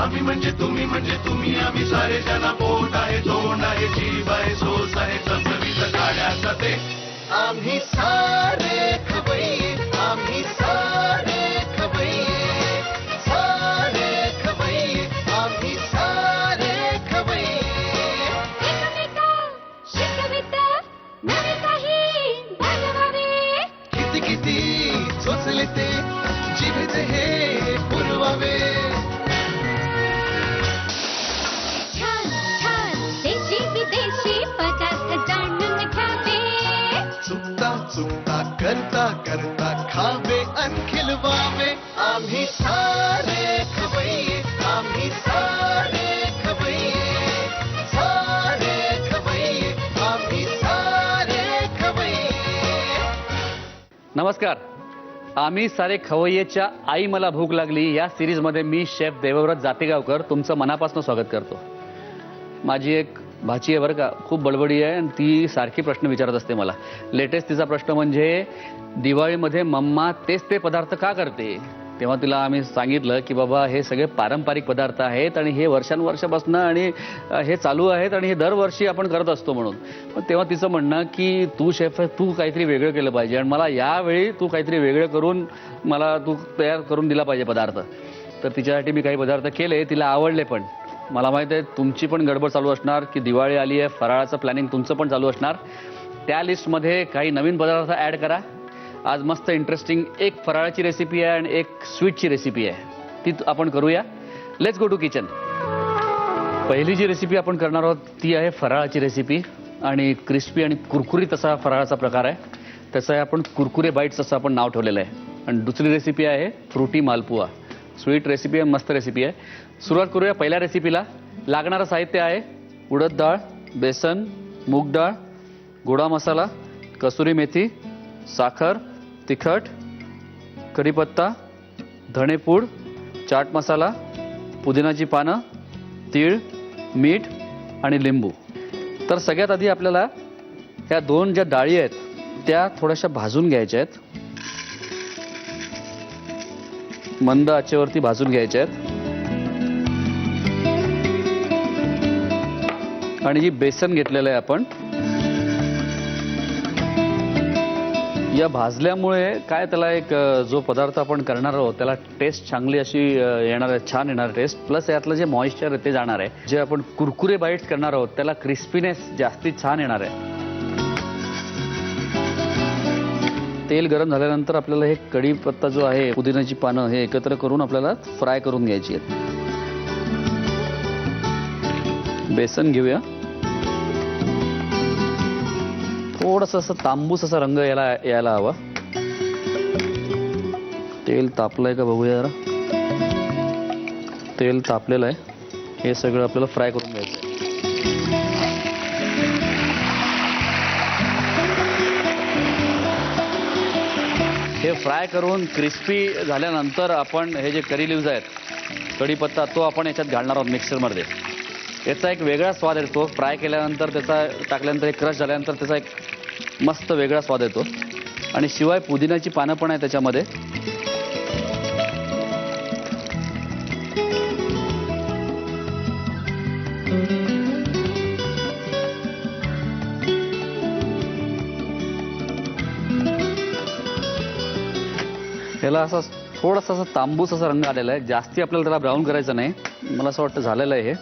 आम्ही म्हणजे तुम्ही आम्ही सारे जना पोट आहे तोंड आहे जीभ आहे सोस आहे चमचमीत गाड्याचा ते आम्ही सारे खवय्ये आम्ही सारे खवय्ये आम्ही सारे खवय्ये एकमेका शिकवित नवे काही बनवावे किती किती चोचले ते जीवित हे पुरवावे छान छान देशी विदेशी पदार्थ जाणून घ्यावे चुकता चुकता करता करता खावे अन खिलवावे आम्ही सारे खवय्ये आम्ही सारे खवय्ये आम्ही सारे खवय्ये नमस्कार. आम्ही सारे खवय्येच्या आई मला भूक लागली या सिरीजमध्ये मी शेफ देवव्रत जातेगावकर तुमचं मनापासून स्वागत करतो. माझी एक भाची आहे बरं का, खूप बडबडी आहे आणि ती सारखी प्रश्न विचारत असते मला. लेटेस्ट तिचा प्रश्न म्हणजे दिवाळीमध्ये मम्मा तेच ते पदार्थ का करते. तेव्हा तिला आम्ही सांगितलं की बाबा हे सगळे पारंपरिक पदार्थ आहेत आणि हे वर्षानुवर्षापासून आणि हे चालू आहेत आणि हे दरवर्षी आपण करत असतो म्हणून. पण तेव्हा तिचं म्हणणं की तू शेफ आहे, तू काहीतरी वेगळं केलं पाहिजे आणि मला यावेळी तू काहीतरी वेगळं करून मला तू तयार करून दिला पाहिजे पदार्थ. तर तिच्यासाठी मी काही पदार्थ केले, तिला आवडले पण. मला माहिती आहे तुमची पण गडबड चालू असणार की दिवाळी आली आहे, फराळाचं प्लॅनिंग तुमचं पण चालू असणार. त्या लिस्टमध्ये काही नवीन पदार्थ ॲड करा. आज मस्त इंटरेस्टिंग एक फराळाची रेसिपी आहे आणि एक स्वीटची रेसिपी आहे, ती आपण करूया. Let's go to kitchen. पहिली जी रेसिपी आपण करणार आहोत ती आहे फराळाची रेसिपी आणि क्रिस्पी आणि कुरकुरीत असा फराळाचा प्रकार आहे. त्याचं आहे आपण कुरकुरे बाईट्स असं आपण नाव ठेवलेलं आहे. आणि दुसरी रेसिपी आहे फ्रुटी मालपुआ. स्वीट रेसिपी आहे, मस्त रेसिपी आहे. सुरुवात करूया पहिल्या रेसिपीला. लागणारं साहित्य आहे उडद डाळ, बेसन, मूग डाळ, गोडा मसाला, कसुरी मेथी, साखर, तिखट, कढीपत्ता, धणेपूड, चाट मसाला, पुदिनाची पानं, तीळ, मीठ आणि लिंबू. तर सगळ्यात आधी आपल्याला ह्या दोन ज्या डाळी आहेत त्या थोड्याशा भाजून घ्यायच्या आहेत. मंद आचेवरती भाजून घ्यायच्या आहेत. आणि जी बेसन घेतलेलं आहे आपण, या भाजल्यामुळे काय त्याला एक जो पदार्थ आपण करणार आहोत त्याला टेस्ट चांगली अशी येणार आहे, छान येणार टेस्ट. प्लस यातलं जे मॉइश्चर आहे ते जाणार आहे. जे आपण कुरकुरे बाईट्स करणार आहोत त्याला क्रिस्पीनेस जास्ती छान येणार आहे. तेल गरम झाल्यानंतर आपल्याला हे कढीपत्ता जो आहे, पुदिन्याची पानं हे एकत्र करून आपल्याला फ्राय करून घ्यायची आहेत. बेसन घेऊया. थोडंसं असं तांबूस असा रंग यायला हवा. तेल तापलंय का बघूया जरा. तेल तापलेलं आहे. हे सगळं आपल्याला फ्राय करून घ्यायचं आहे. हे फ्राय करून क्रिस्पी झाल्यानंतर आपण हे जे करी लिव्ज आहेत, कढीपत्ता, तो आपण याच्यात घालणार आहोत मिक्सरमध्ये. याचा एक वेगळा स्वाद येतो. फ्राय केल्यानंतर त्याचा टाकल्यानंतर एक क्रश झाल्यानंतर त्याचा एक मस्त वेगळा स्वाद येतो. आणि शिवाय पुदिन्याची पानं पण आहे त्याच्यामध्ये. त्याला असा थोडासा असा तांबूस असा रंग आलेला आहे. जास्ती आपल्याला त्याला ब्राऊन करायचं नाही. मला असं वाटतं झालेलं आहे हे.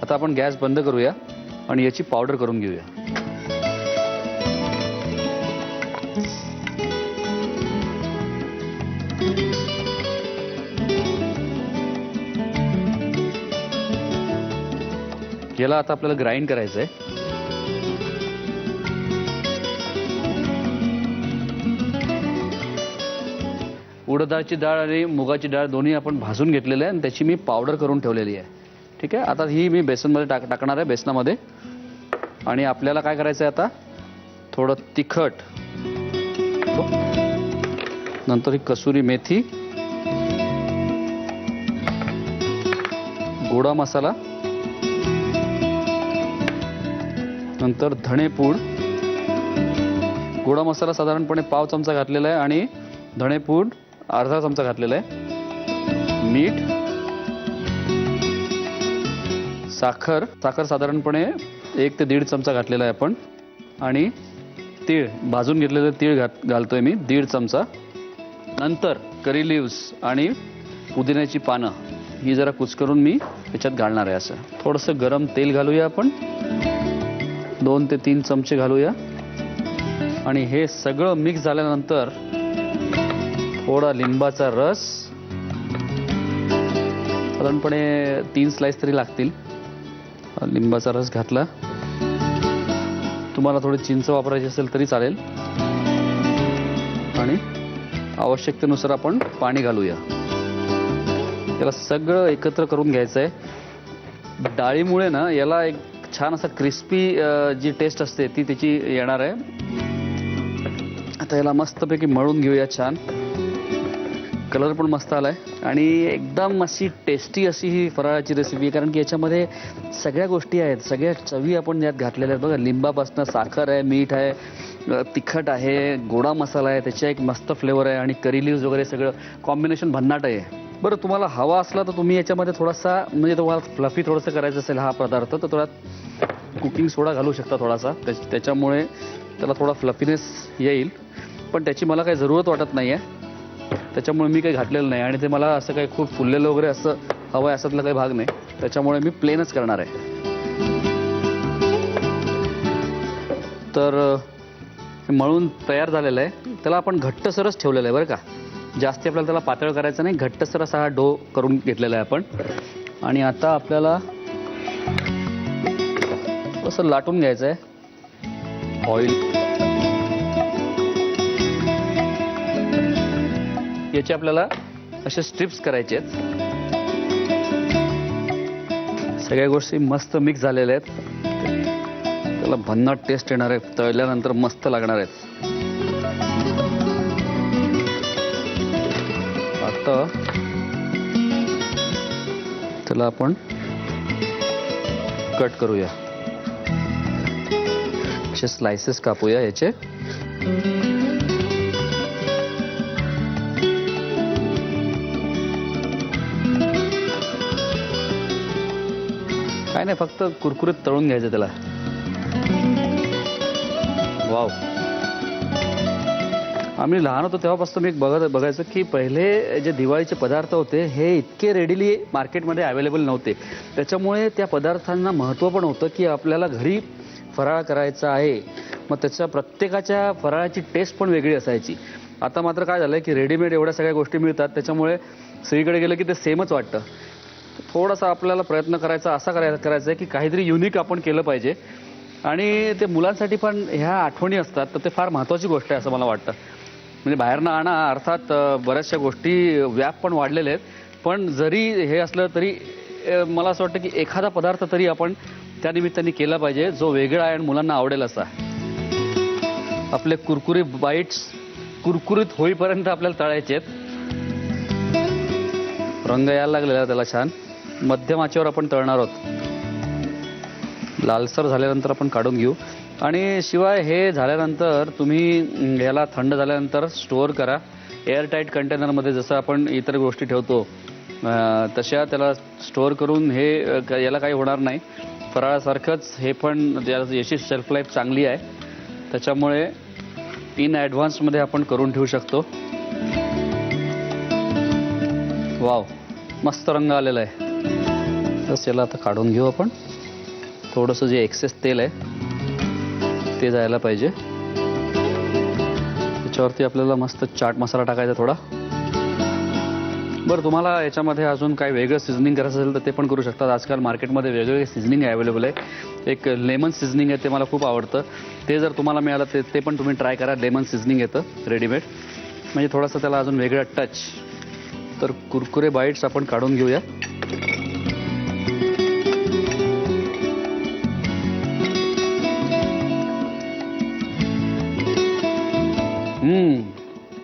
आता आपण गॅस बंद करूया आणि याची पावडर करून घेऊया. याला आता आपल्याला ग्राइंड करायचं आहे. उडदाची डाळ आणि मुगाची डाळ दोन्ही आपण भाजून घेतलेले आहे आणि त्याची मी पावडर करून ठेवलेली आहे. ठीक आहे. आता ही मी बेसनमध्ये टाकणार आहे, बेसनामध्ये. आणि आपल्याला काय करायचं आहे आता, थोडं तिखट, नंतर ही कसुरी मेथी, गोडा मसाला, नंतर धणेपूड. गोडा मसाला साधारणपणे पाव चमचा घातलेला आहे आणि धणेपूड अर्धा चमचा घातलेला आहे. मीठ साखर साधारणपणे 1 ते 1.5 चमचा घातलेला आहे आपण. आणि तीळ, भाजून घेतलेले तीळ घालतोय मी 1.5 चमचा. नंतर करी लिव्स आणि पुदिन्याची पानं ही जरा कुचकरून मी याच्यात घालणार आहे. असं थोडंसं गरम तेल घालूया आपण, 2 ते 3 चमचे घालूया. आणि हे सगळं मिक्स झाल्यानंतर थोडा लिंबाचा रस, साधारणपणे 3 स्लाइस तरी लागतील. लिंबाचा रस घातला. तुम्हाला थोडी चिंच वापरायची असेल तरी चालेल. आणि आवश्यकतेनुसार आपण पाणी घालूया. याला सगळं एकत्र करून घ्यायचं आहे. डाळीमुळे ना याला एक छान असा क्रिस्पी जी टेस्ट असते ती त्याची येणार आहे. आता याला मस्तपैकी मळून घेऊया. छान कलर पण मस्त आलाय आणि एकदम अशी टेस्टी अशी ही फराळाची रेसिपी आहे. कारण की याच्यामध्ये सगळ्या गोष्टी आहेत, सगळ्या चवी आपण यात घातलेल्या आहेत. बघा, लिंबापासून साखर आहे, मीठ आहे, तिखट आहे, गोडा मसाला आहे, त्याच्या एक मस्त फ्लेवर आहे आणि करी लिव्स वगैरे सगळं कॉम्बिनेशन भन्नाट आहे. बरं, तुम्हाला हवा असला तर तुम्ही याच्यामध्ये थोडासा, म्हणजे तुम्हाला फ्लफी थोडंसं करायचं असेल हा पदार्थ, तर थोडा कुकिंग सोडा घालू शकता थोडासा. त्याच्यामुळे त्याला थोडा फ्लफीनेस येईल. पण त्याची मला काही जरूरत वाटत नाही आहे, त्याच्यामुळे मी काही घातलेलं नाही. आणि ते मला असं काही खूप फुललेलं वगैरे असं हवं आहे असातला काही भाग नाही, त्याच्यामुळे मी प्लेनच करणार आहे. तर हे मळून तयार झालेलं आहे. त्याला आपण घट्टसरच ठेवलेलं आहे बरं का. जास्ती आपल्याला त्याला पातळ करायचं नाही, घट्टसर असा हा डो करून घेतलेला आहे आपण. आणि आता आपल्याला असं लाटून घ्यायचं आहे. ऑइल याचे आपल्याला असे स्ट्रिप्स करायचे आहेत. सगळ्या गोष्टी मस्त मिक्स झालेल्या आहेत. त्याला भन्नाट टेस्ट येणार आहे, तळल्यानंतर मस्त लागणार आहेत. आता त्याला आपण कट करूया, असे स्लाइसेस कापूया याचे. काय नाही, फक्त कुरकुरीत तळून घ्यायचं त्याला. वाव, आम्ही लहान होतो तेव्हापासून मी बघायचं की पहिले जे दिवाळीचे पदार्थ होते हे इतके रेडीली मार्केटमध्ये अवेलेबल नव्हते. त्याच्यामुळे त्या पदार्थांना महत्त्व पण होतं की आपल्याला घरी फराळ करायचा आहे. मग त्याच्या प्रत्येकाच्या फराळाची टेस्ट पण वेगळी असायची. आता मात्र काय झालं की रेडीमेड एवढ्या सगळ्या गोष्टी मिळतात, त्याच्यामुळे सगळीकडे गेलं की ते सेमच वाटतं. थोडासा आपल्याला प्रयत्न करायचा असा करायचा आहे की काहीतरी युनिक आपण केलं पाहिजे. आणि ते मुलांसाठी पण ह्या आठवणी असतात, तर ते फार महत्त्वाची गोष्ट आहे असं मला वाटतं. म्हणजे बाहेरनं आणा, अर्थात बऱ्याचशा गोष्टी व्याप पण वाढलेले आहेत, पण जरी हे असलं तरी मला असं वाटतं की एखादा पदार्थ तरी आपण त्यानिमित्ताने केला पाहिजे जो वेगळा आहे आणि मुलांना आवडेल असा. आपले कुरकुरी बाईट्स कुरकुरीत होईपर्यंत आपल्याला तळायचे आहेत. रंग यायला लागलेला त्याला छान. मध्यम आचेवर आपण तळणार आहोत. लालसर झाल्यानंतर आपण काढून घेऊ. आणि शिवाय हे झाल्यानंतर तुम्ही याला थंड झाल्यानंतर स्टोअर करा एअरटाईट कंटेनरमध्ये, जसं आपण इतर गोष्टी ठेवतो तशा त्याला स्टोअर करून. हे याला काही होणार नाही, फराळासारखंच हे पण याची शेल्फ लाईफ चांगली आहे, त्याच्यामुळे इन ॲडव्हान्समध्ये आपण करून ठेवू शकतो. वाव, मस्त रंग आलेला आहे. बस याला आता काढून घेऊ आपण. थोडंसं जे एक्सेस तेल आहे ते जायला पाहिजे. त्याच्यावरती आपल्याला मस्त चाट मसाला टाकायचा थोडा. बरं, तुम्हाला याच्यामध्ये अजून काय वेगळं सिझनिंग करायचं असेल तर ते पण करू शकतात. आजकाल मार्केटमध्ये वेगवेगळे सिझनिंग अवेलेबल आहे. एक लेमन सिझनिंग आहे, ते मला खूप आवडतं. ते जर तुम्हाला मिळालं ते पण तुम्ही ट्राय करा. लेमन सिझनिंग येतं रेडीमेड, म्हणजे थोडंसं त्याला अजून वेगळा टच. तर कुरकुरे बाईट्स आपण काढून घेऊया.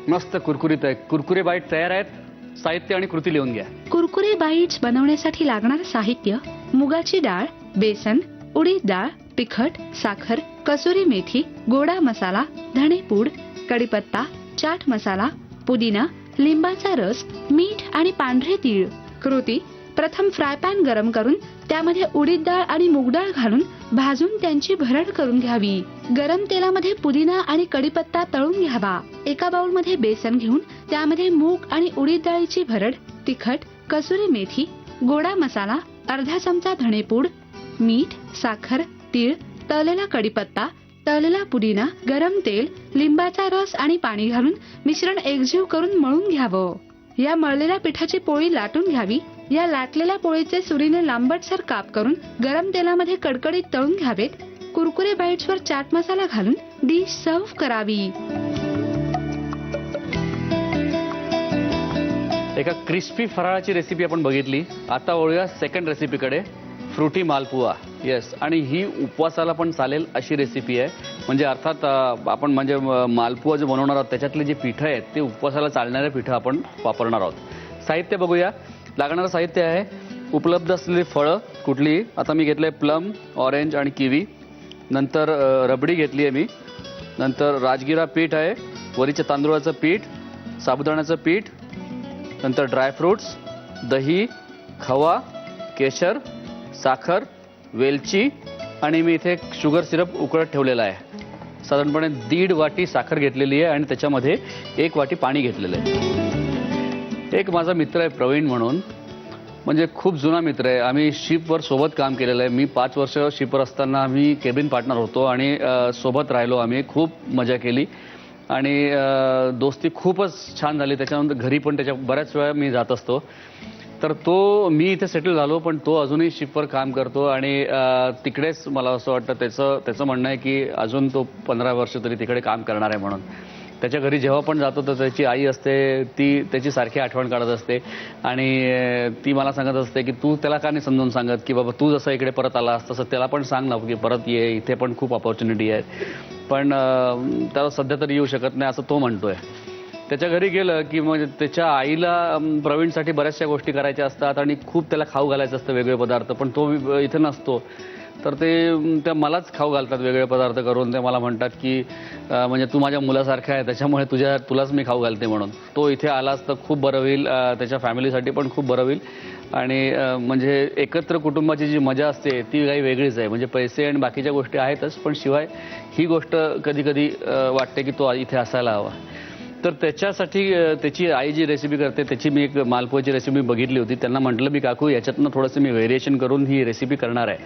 मस्त कुरकुरीत आहे. कुरकुरे बाईट तयार आहेत. साहित्य आणि कृती लिहून घ्या. कुरकुरे बाईट्स बनवण्यासाठी लागणारं साहित्य: मुगाची डाळ, बेसन, उडीद डाळ, तिखट, साखर, कसुरी मेथी, गोडा मसाला, धणेपूड, कढीपत्ता, चाट मसाला, पुदिना, लिंबाचा रस, मीठ आणि पांढरे तीळ. कृती: प्रथम फ्राय पॅन गरम करून त्यामध्ये उडीद डाळ आणि मूग डाळ घालून भाजून त्यांची भरड करून घ्यावी. गरम तेलामध्ये पुदिना आणि कढीपत्ता तळून घ्यावा. एका बाउलमध्ये बेसन घेऊन त्यामध्ये मूग आणि उडीद डाळीची भरड, तिखट, कसुरी मेथी, गोडा मसाला, अर्धा चमचा धणेपूड, मीठ, साखर, तीळ, तळलेला कढीपत्ता, तळलेला पुदिना, गरम तेल, लिंबाचा रस आणि पाणी घालून मिश्रण एकजीव करून मळून घ्यावं. या मळलेल्या पिठाची पोळी लाटून घ्यावी. या लाटलेल्या पोळीचे सुरीने लांबटसर काप करून गरम तेलामध्ये कडकडीत तळून घ्यावेत. कुरकुरे बाईट्सवर चाट मसाला घालून डिश सर्व्ह करावी. एका क्रिस्पी फराळाची रेसिपी आपण बघितली. आता वळूया सेकंड रेसिपीकडे, फ्रुटी मालपुआ. येस, आणि ही उपवासाला पण चालेल अशी रेसिपी आहे. म्हणजे अर्थात आपण म्हणजे मालपुआ जे बनवणार आहोत त्याच्यातले जे पिठं आहेत ते उपवासाला चालणारे पिठं आपण वापरणार आहोत. साहित्य बघूया. लागणारं साहित्य आहे उपलब्ध असलेली फळं कुठलीही. आता मी घेतलंय प्लम, ऑरेंज आणि किवी. नंतर रबडी घेतली आहे मी. नंतर राजगिरा पीठ आहे, वरीच्या तांदूळाचं पीठ, साबुदाण्याचं पीठ, नंतर ड्रायफ्रुट्स, दही, खवा, केशर, साखर, वेलची आणि मी इथे शुगर सिरप उकळत ठेवलेला आहे. साधारणपणे 1.5 वाटी साखर घेतलेली आहे आणि त्याच्यामध्ये 1 वाटी पाणी घेतलेलं आहे. एक माझा मित्र आहे प्रवीण म्हणून, म्हणजे खूप जुना मित्र आहे. आम्ही शिपवर सोबत काम केलेलं आहे. मी 5 वर्ष शिपवर असताना आम्ही केबिन पार्टनर होतो आणि सोबत राहिलो. आम्ही खूप मजा केली आणि दोस्ती खूपच छान झाली. त्याच्यानंतर घरी पण त्याच्या बऱ्याच वेळा मी जात असतो. तर तो, मी इथे सेटल झालो पण तो अजूनही शिपवर काम करतो आणि तिकडेच मला असं वाटतं त्याचं म्हणणं आहे की अजून तो 15 वर्ष तरी तिकडे काम करणार आहे म्हणून. त्याच्या घरी जेव्हा पण जातो तर त्याची आई असते, ती त्याची सारखी आठवण काढत असते आणि ती मला सांगत असते की तू त्याला का नाही समजावून सांगत की बाबा तू जसं इकडे परत आलास तसं त्याला पण सांग ना की परत ये, इथे पण खूप ऑपॉर्च्युनिटी आहे. पण त्याला सध्या तरी येऊ शकत नाही असं तो म्हणतोय. त्याच्या घरी गेलं की म्हणजे त्याच्या आईला प्रवीणसाठी बऱ्याचशा गोष्टी करायच्या असतात आणि खूप त्याला खाऊ घालायचं असतं वेगळे पदार्थ, पण तो इथे नसतो. तर त्या मलाच खाऊ घालतात वेगळे पदार्थ करून. ते मला म्हणतात की म्हणजे तू माझ्या मुलासारखा आहे त्याच्यामुळे तुलाच मी खाऊ घालते म्हणून. तो इथे आलास तर खूप बरं होईल, त्याच्या फॅमिलीसाठी पण खूप बरं होईल आणि म्हणजे एकत्र कुटुंबाची जी मजा असते ती काही वेगळीच आहे. म्हणजे पैसे आणि बाकीच्या गोष्टी आहेतच, पण शिवाय ही गोष्ट कधी कधी वाटते की तो इथे असायला हवा. तर त्याच्यासाठी त्याची आई जी रेसिपी करते त्याची मी एक मालपुआची रेसिपी बघितली होती. त्यांना म्हटलं मी काकू याच्यातनं थोडंसं मी व्हेरिएशन करून ही रेसिपी करणार आहे.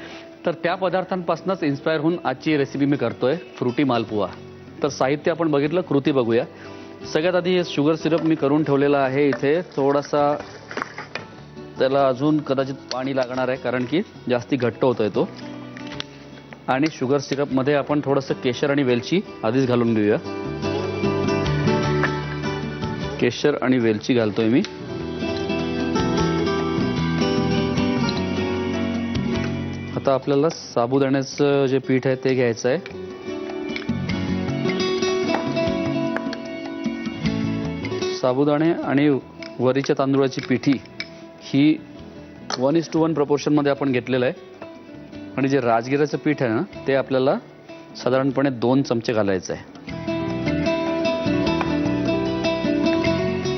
तर त्या पदार्थांपासूनच इन्स्पायर होऊन आजची रेसिपी मी करतोय, फ्रुटी मालपुआ. तर साहित्य आपण बघितलं, कृती बघूया. सगळ्यात आधी हे शुगर सिरप मी करून ठेवलेला आहे इथे. थोडासा त्याला अजून कदाचित पाणी लागणार आहे कारण की जास्ती घट्ट होतोय तो. आणि शुगर सिरपमध्ये आपण थोडंसं केशर आणि वेलची आधीच घालून घेऊया. केशर आणि वेलची घालतोय मी. आता आपल्याला साबुदाण्याचं जे पीठ आहे ते घ्यायचं आहे. साबुदाणे आणि वरीच्या तांदूळाची पिठी ही 1:1 प्रपोर्शनमध्ये आपण घेतलेलं आहे. आणि जे राजगिराचं पीठ आहे ना ते आपल्याला साधारणपणे 2 चमचे घालायचं आहे.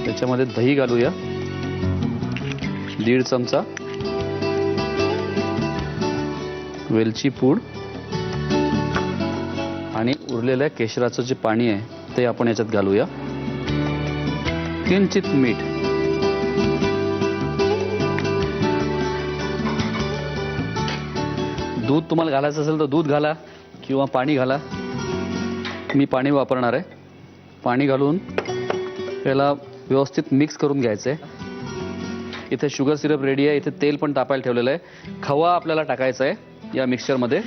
त्याच्यामध्ये दही घालूया 1.5 चमचा, वेलची पूड आणि उरलेल्या केशराचं जे पाणी आहे ते आपण याच्यात घालूया. किंचित मीठ. दूध तुम्हाला घालायचं असेल तर दूध घाला किंवा पाणी घाला. मी पाणी वापरणार आहे. पाणी घालून याला व्यवस्थित मिक्स करून घ्यायचं आहे. इथे शुगर सिरप रेडी आहे. इथे तेल पण तापायला ठेवलेलं आहे. खवा आपल्याला टाकायचा आहे या मिक्सचरमध्ये.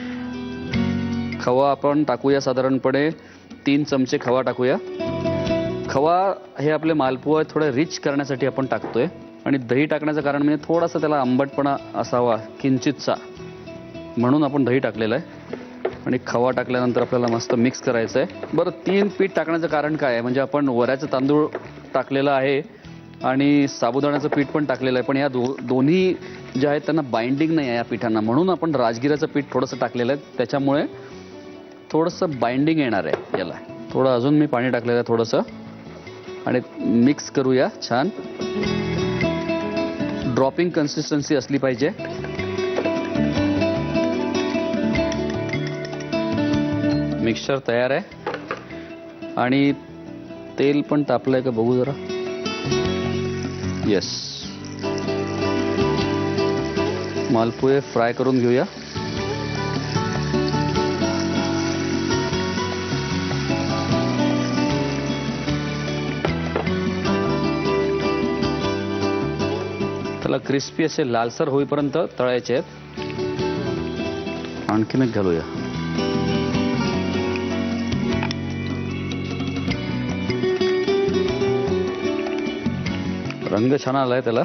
खवा आपण टाकूया साधारणपणे 3 चमचे खवा टाकूया. खवा हे आपले मालपुआ थोडं रिच करण्यासाठी आपण टाकतोय. आणि दही टाकण्याचं कारण म्हणजे थोडासा त्याला आंबटपणा असावा किंचितचा, म्हणून आपण दही टाकलेलं आहे. आणि खवा टाकल्यानंतर आपल्याला मस्त मिक्स करायचं आहे. बरं, 3 पीठ टाकण्याचं कारण काय आहे म्हणजे आपण वऱ्याचं तांदूळ टाकलेलं आहे आणि साबुदाण्याचं पीठ पण टाकलेलं आहे, पण या दोन्ही जे आहेत त्यांना बाइंडिंग नाही आहे या पिठांना, म्हणून आपण राजगिराचं पीठ थोडंसं टाकलेलं आहे. त्याच्यामुळे थोडंसं बाइंडिंग येणार आहे याला. थोडं अजून मी पाणी टाकलेलं आहे थोडंसं आणि मिक्स करूया छान. ड्रॉपिंग कन्सिस्टन्सी असली पाहिजे. मिक्सचर तयार आहे आणि तेल पण तापलंय का बघू जरा. येस. मालपुहे फ्राय करून घेऊया. त्याला क्रिस्पी असे लालसर होईपर्यंत तळायचे आहेत. आणखीन एक घालूया. रंग छान आलाय त्याला.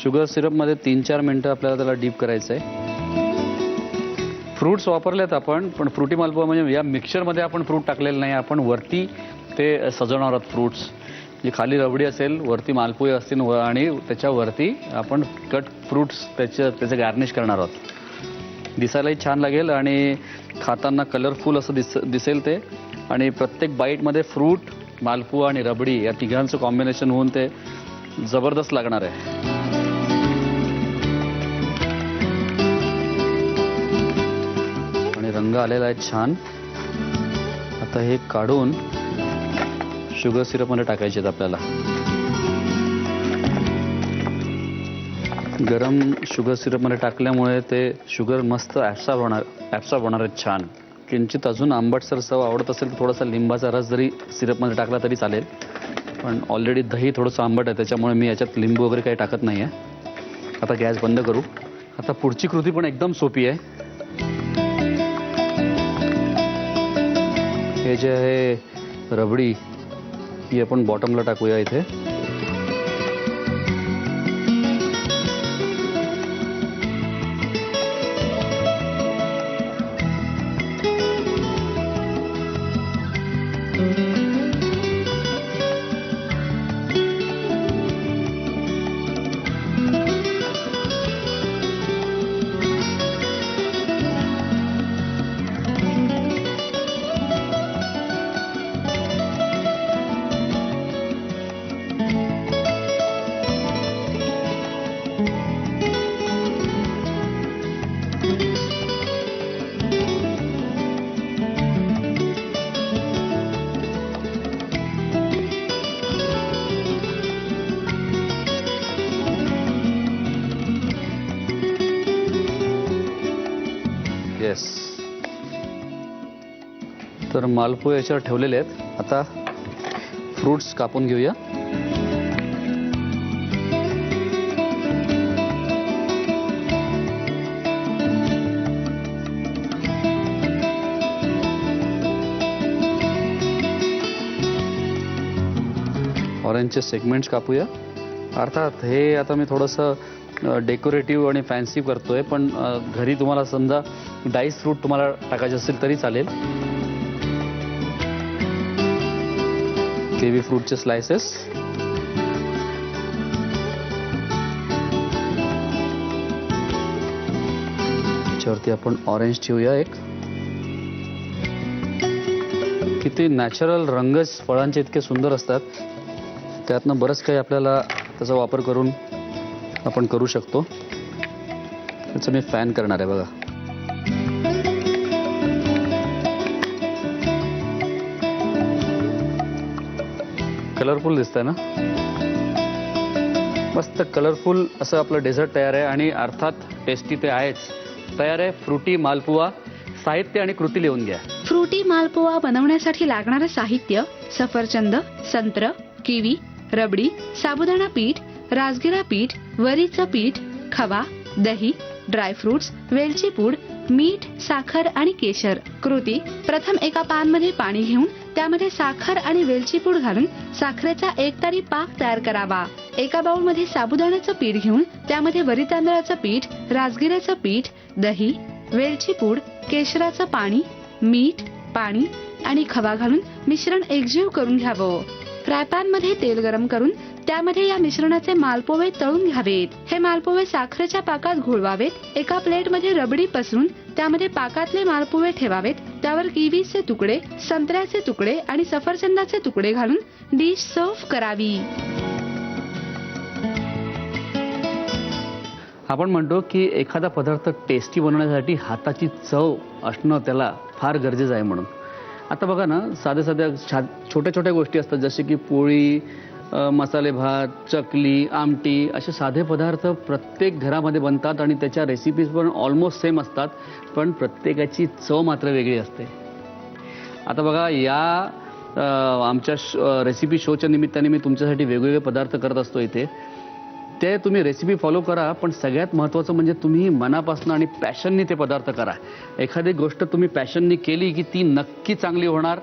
शुगर सिरपमध्ये 3-4 मिनिटं आपल्याला त्याला डीप करायचं आहे. फ्रूट्स वापरलेत आपण, पण फ्रुटी मालपुआ म्हणजे या मिक्सचरमध्ये आपण फ्रूट टाकलेलं नाही. आपण वरती ते सजवणार आहोत फ्रूट्स. जी खाली रबडी असेल, वरती मालपुहे असतील आणि त्याच्यावरती आपण कट फ्रूट्स त्याचे गार्निश करणार आहोत. दिसायलाही छान लागेल आणि खाताना कलरफुल असं दिसेल ते. आणि प्रत्येक बाईटमध्ये फ्रूट, मालपुआ आणि रबडी या तिघांचं कॉम्बिनेशन होऊन ते जबरदस्त लागणार आहे. आणि रंग आलेला आहे छान. आता हे काढून शुगर सिरपमध्ये टाकायचे आहेत आपल्याला. गरम शुगर सिरपमध्ये टाकल्यामुळे ते शुगर मस्त ॲब्सॉर्ब होणार आहेत छान. किंचित अजून आंबटसर चव आवडत असेल तर थोडासा लिंबाचा रस जरी सिरपमध्ये टाकला तरी चालेल. पण ऑलरेडी दही थोडंसं आंबट आहे, त्याच्यामुळे मी याच्यात लिंबू वगैरे काही टाकत नाही आहे. आता गॅस बंद करू. आता पुढची कृती पण एकदम सोपी आहे. हे जे आहे रबडी, ही आपण बॉटमला टाकूया इथे. येस. तर मालपुहे याच्यावर ठेवलेले आहेत. आता फ्रूट्स कापून घेऊया. ऑरेंजचे सेगमेंट्स कापूया. अर्थात हे आता मी थोडंसं डेकोरेटिव्ह आणि फॅन्सी करतोय, पण घरी तुम्हाला समजा डाईस फ्रूट तुम्हाला टाकायचे असेल तरी चालेल. किवी फ्रूटचे स्लायसेस. त्याच्यावरती आपण ऑरेंज ठेवूया एक. किती नॅचरल रंग फळांचे इतके सुंदर असतात. त्यातनं बरंच काही आपल्याला त्याचा वापर करून आपण करू शकतो. त्याचं मी फॅन करणार आहे बघा. कलरफुल दिसतंय ना. मस्त कलरफुल असं आपलं डेझर्ट तयार आहे आणि अर्थात टेस्टी ते आहेच. तयार आहे फ्रुटी मालपुआ. साहित्य आणि कृती लिहून घ्या. फ्रुटी मालपुआ बनवण्यासाठी लागणारं साहित्य: सफरचंद, संत्र, किवी, रबडी, साबुदाणा पीठ, राजगिरा पीठ, वरीचं पीठ, खवा, दही, ड्रायफ्रुट्स, वेलची पूड, मीठ, साखर आणि केशर. कृती: प्रथम एका पॅनमध्ये पाणी घेऊन त्यामध्ये साखर आणि वेलची पूड घालून साखरेचा एकतारी पाक तयार करावा. एका बाउलमध्ये साबुदाण्याचं पीठ घेऊन त्यामध्ये वरी तांदळाचं पीठ, राजगिऱ्याचं पीठ, दही, वेलची पूड, केशराचं पाणी, मीठ, पाणी आणि खवा घालून मिश्रण एकजीव करून घ्यावं. फ्रायपॅन मध्ये तेल गरम करून त्यामध्ये या मिश्रणाचे मालपोहे तळून घ्यावेत. हे मालपोहे साखरेच्या पाकात घोळवावेत. एका प्लेटमध्ये रबडी पसरून त्यामध्ये पाकातले मालपोहे ठेवावेत. त्यावर किवीचे तुकडे, संत्र्याचे तुकडे आणि सफरचंदाचे तुकडे घालून डिश सर्व्ह करावी. आपण म्हणतो की एखादा पदार्थ टेस्टी बनवण्यासाठी हाताची चव असणं त्याला फार गरजेचं आहे म्हणून. आता बघा ना, साध्या छोट्या छोट्या गोष्टी असतात, जसे की पोळी, मसाले भात, चकली, आमटी, असे साधे पदार्थ प्रत्येक घरामध्ये बनतात आणि त्याच्या रेसिपीज पण ऑलमोस्ट सेम असतात, पण प्रत्येकाची चव मात्र वेगळी असते. आता बघा, या आमच्या रेसिपी शोच्या निमित्ताने मी तुमच्यासाठी वेगवेगळे पदार्थ करत असतो इथे. ते तुम्ही रेसिपी फॉलो करा, पण सगळ्यात महत्त्वाचं म्हणजे तुम्ही मनापासून आणि पॅशननी ते पदार्थ करा. एखादी गोष्ट तुम्ही पॅशननी केली की ती नक्की चांगली होणार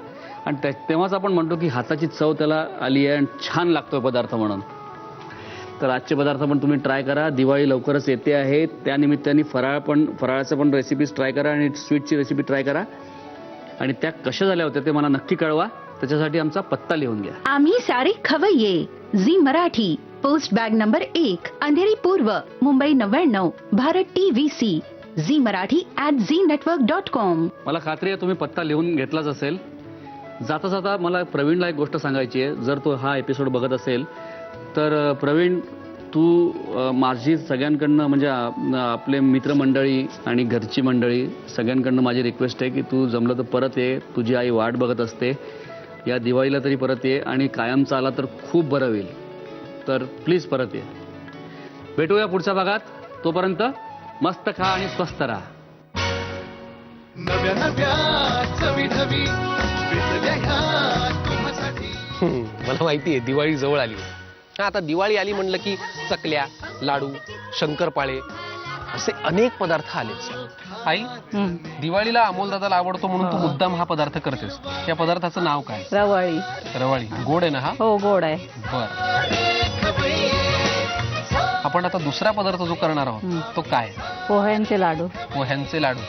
आणि तेव्हाच आपण म्हणतो की हाताची चव त्याला आली आहे आणि छान लागतोय पदार्थ म्हणून. तर आजचे पदार्थ पण तुम्ही ट्राय करा. दिवाळी लवकरच येते आहे, त्यानिमित्ताने फराळाचं पण रेसिपीज ट्राय करा आणि स्वीटची रेसिपी ट्राय करा. आणि त्या कशा झाल्या होत्या ते मला नक्की कळवा. त्याच्यासाठी आमचा पत्ता लिहून घ्या. आम्ही सारे खवय्ये, Zee Marathi, post bag number 1, Andheri पूर्व, मुंबई 99, भारत TVC, झी मराठी @ZNetwork.com. मला खात्री आहे तुम्ही पत्ता लिहून घेतलाच असेल. जाता जाता मला प्रवीणला एक गोष्ट सांगायची आहे. जर तो हा एपिसोड बघत असेल तर प्रवीण, तू माझी सगळ्यांकडनं म्हणजे आपले मित्रमंडळी आणि घरची मंडळी सगळ्यांकडनं माझी रिक्वेस्ट आहे की तू जमलं तर परत ये. तुझी आई वाट बघत असते. या दिवाळीला तरी परत ये आणि कायमचा आला तर खूप बरं होईल. तर प्लीज परत ये. भेटूया पुढच्या भागात. तोपर्यंत मस्त खा आणि स्वस्त राहा. नव्या नव्या चवी ढवी भेटल्या ह्या तुम्हासाठी. मला माहिती आहे दिवाळी जवळ आली. आता दिवाळी आली म्हणलं की चकल्या, लाडू, शंकरपाळे असे अनेक पदार्थ आलेच. आई, दिवाळीला अमोल दादाला आवडतो म्हणून तू मुद्दाम हा पदार्थ करतेस. या पदार्थाचं नाव काय? रवाळी. रवाळी. गोड आहे ना हा? हो, गोड आहे. बर. आपण आता दुसरा पदार्थ जो करणार आहोत तो काय? पोह्यांचे लाडू. पोह्यांचे लाडू.